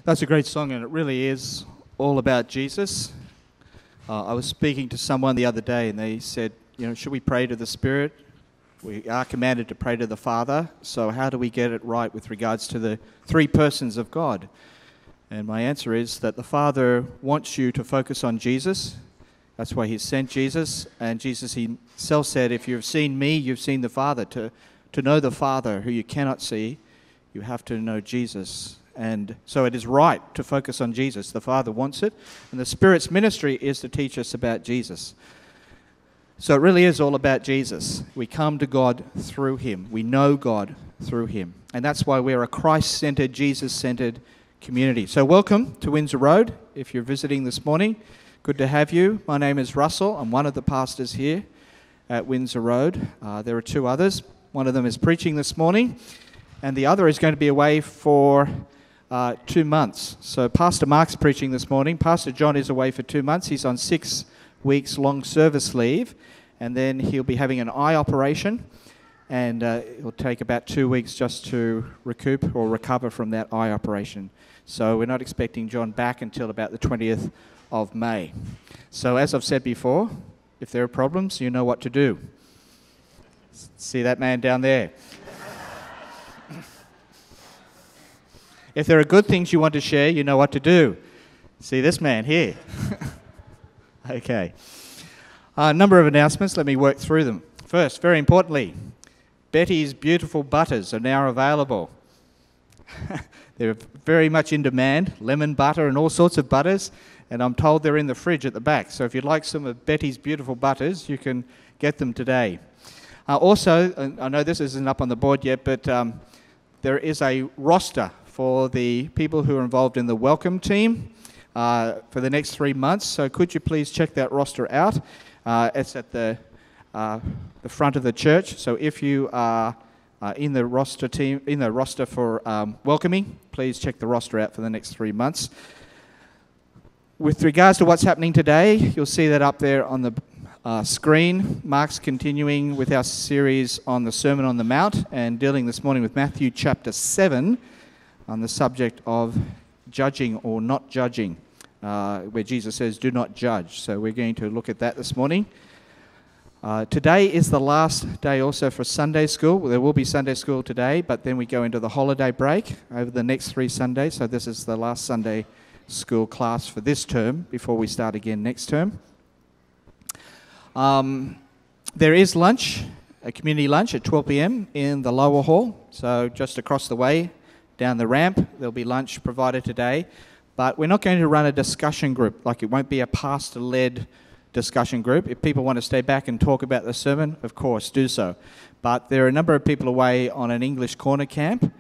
That's a great song, and it really is all about Jesus. I was speaking to someone the other day, and they said, should we pray to the Spirit? We are commanded to pray to the Father, so how do we get it right with regards to the three persons of God? And my answer is that the Father wants you to focus on Jesus. That's why he sent Jesus, and Jesus himself said, if you've seen me, you've seen the Father. To know the Father, who you cannot see, you have to know Jesus. And so it is right to focus on Jesus. The Father wants it, and the Spirit's ministry is to teach us about Jesus. So it really is all about Jesus. We come to God through him. We know God through him. And that's why we're a Christ-centered, Jesus-centered community. So welcome to Windsor Road. If you're visiting this morning, good to have you. My name is Russell. I'm one of the pastors here at Windsor Road. There are two others. One of them is preaching this morning, and the other is going to be away for 2 months. So Pastor Mark's preaching this morning. Pastor John is away for 2 months. He's on 6 weeks long service leave, and then he'll be having an eye operation, and it'll take about 2 weeks just to recoup or recover from that eye operation. So we're not expecting John back until about the 20th of May. So as I've said before, if there are problems, you know what to do. See that man down there? If there are good things you want to share, you know what to do. See this man here. Okay. A number of announcements. Let me work through them. First, very importantly, Betty's Beautiful Butters are now available. They're very much in demand, lemon butter and all sorts of butters, and I'm told they're in the fridge at the back. So if you'd like some of Betty's Beautiful Butters, you can get them today. Also, I know this isn't up on the board yet, but there is a roster for the people who are involved in the welcome team for the next 3 months. So could you please check that roster out? It's at the front of the church. So if you are in the roster for welcoming, please check the roster out for the next 3 months. With regards to what's happening today, you'll see that up there on the screen. Mark's continuing with our series on the Sermon on the Mount and dealing this morning with Matthew chapter 7 on the subject of judging or not judging, where Jesus says, do not judge. So we're going to look at that this morning. Today is the last day also for Sunday school. There will be Sunday school today, but then we go into the holiday break over the next 3 Sundays. So this is the last Sunday school class for this term before we start again next term. There is lunch, a community lunch at 12 p.m. in the lower hall. So just across the way, down the ramp, there'll be lunch provided today. But we're not going to run a discussion group. Like, it won't be a pastor-led discussion group. If people want to stay back and talk about the sermon, of course, do so. But there are a number of people away on an English corner camp,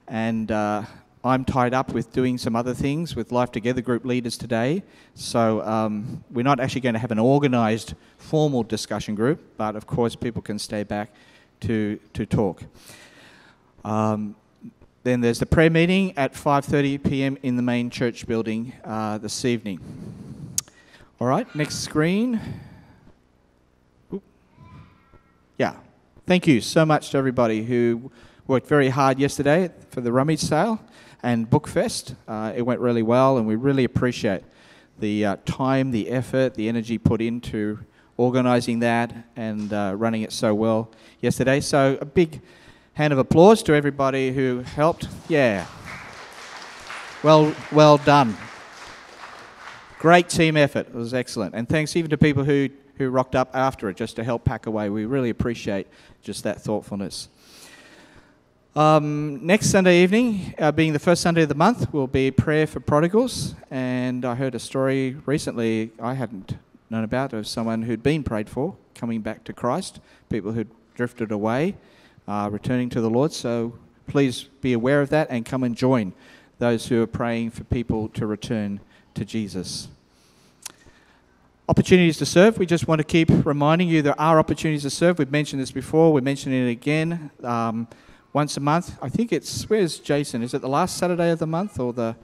and I'm tied up with doing some other things with Life Together group leaders today. So we're not actually going to have an organised, formal discussion group, but of course people can stay back to talk. Then there's the prayer meeting at 5:30 p.m. in the main church building this evening. All right, next screen. Oop. Yeah, thank you so much to everybody who worked very hard yesterday for the rummage sale and Bookfest. It went really well, and we really appreciate the time, the effort, the energy put into organising that and running it so well yesterday. So a big hand of applause to everybody who helped. Yeah. Well done. Great team effort. It was excellent. And thanks even to people who rocked up after it just to help pack away. We really appreciate just that thoughtfulness. Next Sunday evening, being the first Sunday of the month, will be prayer for prodigals. And I heard a story recently I hadn't known about of someone who'd been prayed for coming back to Christ, people who'd drifted away, returning to the Lord. So please be aware of that and come and join those who are praying for people to return to Jesus. Opportunities to serve. We just want to keep reminding you there are opportunities to serve. We've mentioned this before. We're mentioning it again. Once a month. I think it's, where's Jason? Is it the last Saturday of the month or the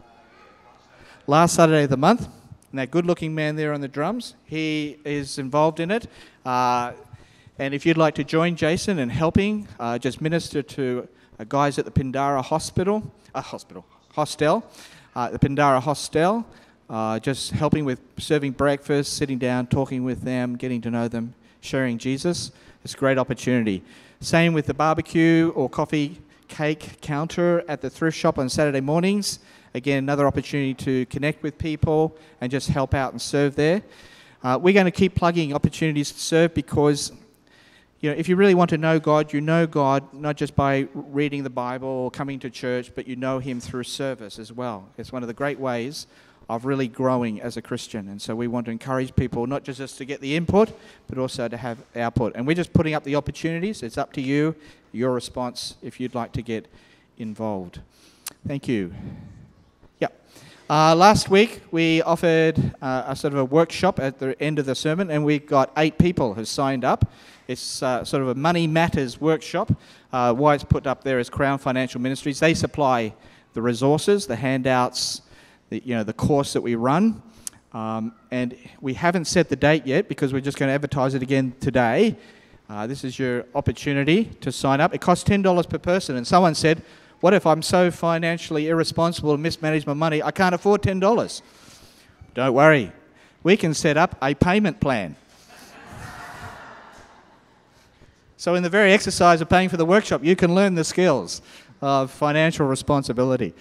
last Saturday of the month? And that good-looking man there on the drums, he is involved in it. And if you'd like to join Jason in helping, just minister to guys at the Pindara hostel, the Pindara Hostel, just helping with serving breakfast, sitting down, talking with them, getting to know them, sharing Jesus. It's a great opportunity. Same with the barbecue or coffee cake counter at the thrift shop on Saturday mornings. Again, another opportunity to connect with people and just help out and serve there. We're going to keep plugging opportunities to serve because, if you really want to know God, you know God not just by reading the Bible or coming to church, but you know Him through service as well. It's one of the great ways of really growing as a Christian. And so we want to encourage people not just to get the input, but also to have output. And we're just putting up the opportunities. It's up to you, your response, if you'd like to get involved. Thank you. Last week we offered a sort of a workshop at the end of the sermon, and we got 8 people who signed up. It's sort of a Money Matters workshop. Why it's put up there is Crown Financial Ministries. They supply the resources, the handouts, the course that we run. And we haven't set the date yet because we're just going to advertise it again today. This is your opportunity to sign up. It costs $10 per person, and someone said, what if I'm so financially irresponsible and mismanage my money, I can't afford $10? Don't worry. We can set up a payment plan. So in the very exercise of paying for the workshop, you can learn the skills of financial responsibility.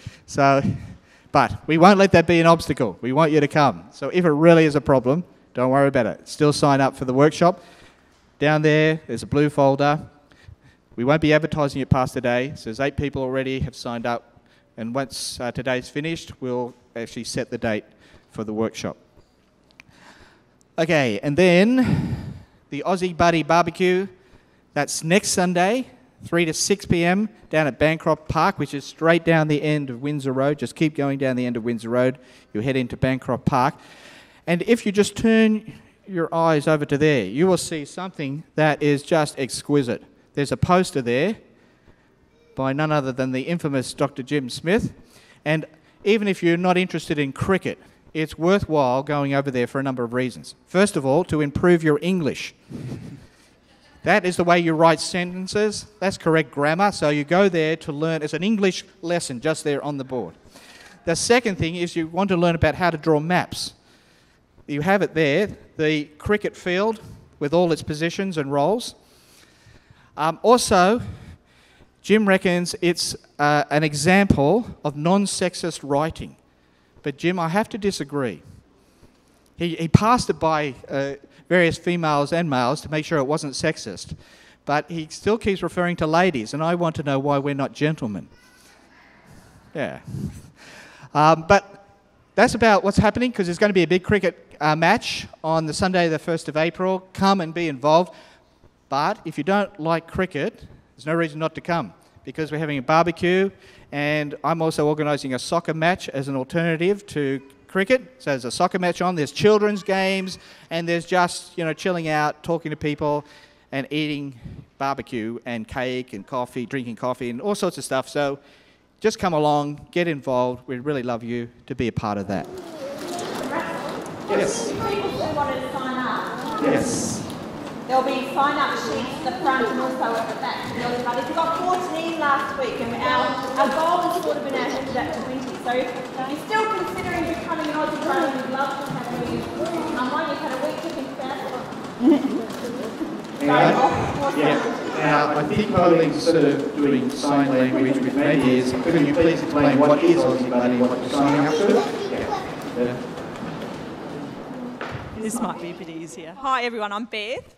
But we won't let that be an obstacle. We want you to come. So if it really is a problem, don't worry about it. Still sign up for the workshop. Down there's a blue folder. We won't be advertising it past today. So there's 8 people already have signed up. And once today's finished, we'll actually set the date for the workshop. Okay, and then the Aussie Buddy Barbecue. That's next Sunday, 3 to 6 p.m. down at Bancroft Park, which is straight down the end of Windsor Road. Just keep going down the end of Windsor Road. You'll head into Bancroft Park. And if you just turn your eyes over to there, you will see something that is just exquisite. There's a poster there by none other than the infamous Dr. Jim Smith. And even if you're not interested in cricket, it's worthwhile going over there for a number of reasons. First of all, to improve your English. That is the way you write sentences. That's correct grammar. So you go there to learn. It's an English lesson just there on the board. The second thing is you want to learn about how to draw maps. You have it there, the cricket field with all its positions and roles. Also, Jim reckons it's an example of non-sexist writing. But Jim, I have to disagree. He passed it by various females and males to make sure it wasn't sexist. But he still keeps referring to ladies, and I want to know why we're not gentlemen. Yeah. But that's about what's happening, because there's going to be a big cricket match on the Sunday, the 1st of April. Come and be involved. But if you don't like cricket, there's no reason not to come, because we're having a barbecue, and I'm also organising a soccer match as an alternative to cricket. So there's a soccer match on, there's children's games, and there's just, chilling out, talking to people, and eating barbecue and cake and coffee, drinking coffee and all sorts of stuff. So just come along, get involved. We'd really love you to be a part of that. Yes. People who wanted to sign up. Yes. There'll be sign-up sheets at the front and also at the back. We got 14 last week, and our goal has sort of been to hit that 20. So if you're still considering becoming an Aussie Buddy, we'd love to have you. One, you've had a week to think about it. Now, I think Colleen's sort of doing sign language with me. Could you please explain what is Aussie Buddy and what you're signing up to? Yeah. This might be a bit easier. Hi everyone, I'm Beth.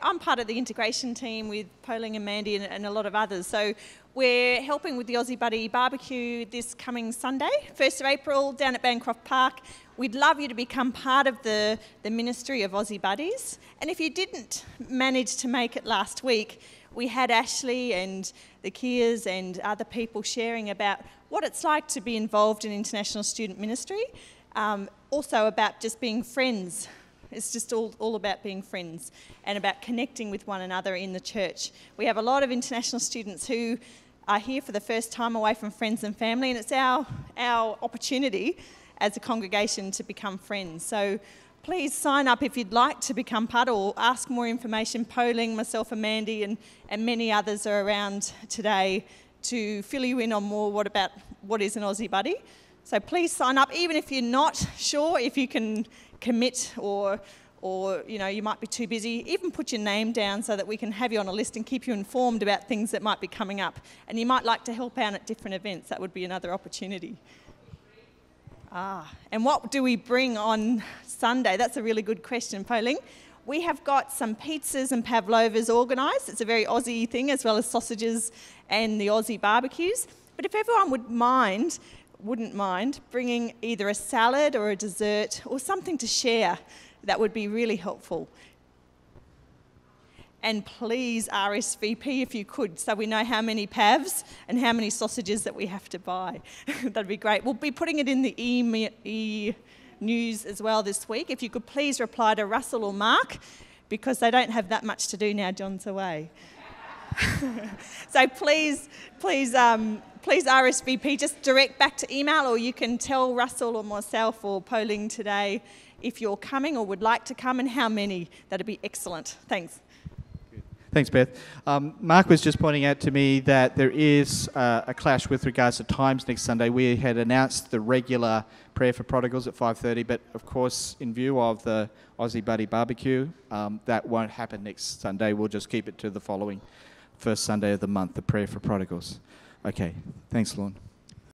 I'm part of the integration team with Poling and Mandy and a lot of others. So we're helping with the Aussie Buddy Barbecue this coming Sunday, 1st of April, down at Bancroft Park. We'd love you to become part of the ministry of Aussie Buddies. And if you didn't manage to make it last week, we had Ashley and the Kias and other people sharing about what it's like to be involved in international student ministry. Also about just being friends. It's just all about being friends and about connecting with one another in the church. We have a lot of international students who are here for the first time away from friends and family, and it's our opportunity as a congregation to become friends. So please sign up if you'd like to become part, or ask more information. Poling, myself and Mandy and many others are around today to fill you in on more what is an Aussie Buddy. So please sign up, even if you're not sure if you can commit or you might be too busy. Even put your name down so that we can have you on a list and keep you informed about things that might be coming up. And you might like to help out at different events. That would be another opportunity. And what do we bring on Sunday? That's a really good question, Poling. We have got some pizzas and pavlovas organised. It's a very Aussie thing, as well as sausages and the Aussie barbecues. But if everyone wouldn't mind bringing either a salad or a dessert or something to share, that would be really helpful. And please RSVP if you could, so we know how many pavs and how many sausages that we have to buy. That'd be great. We'll be putting it in the e-news as well this week. If you could please reply to Russell or Mark, because they don't have that much to do now John's away. So please RSVP, just direct back to email, or you can tell Russell or myself or Poling today if you're coming or would like to come and how many. That'd be excellent. Thanks. Thanks, Beth. Mark was just pointing out to me that there is a clash with regards to times next Sunday. We had announced the regular prayer for prodigals at 5:30, but of course, in view of the Aussie Buddy Barbecue, that won't happen next Sunday. We'll just keep it to the following first Sunday of the month, the prayer for prodigals. Okay, thanks, Lorne.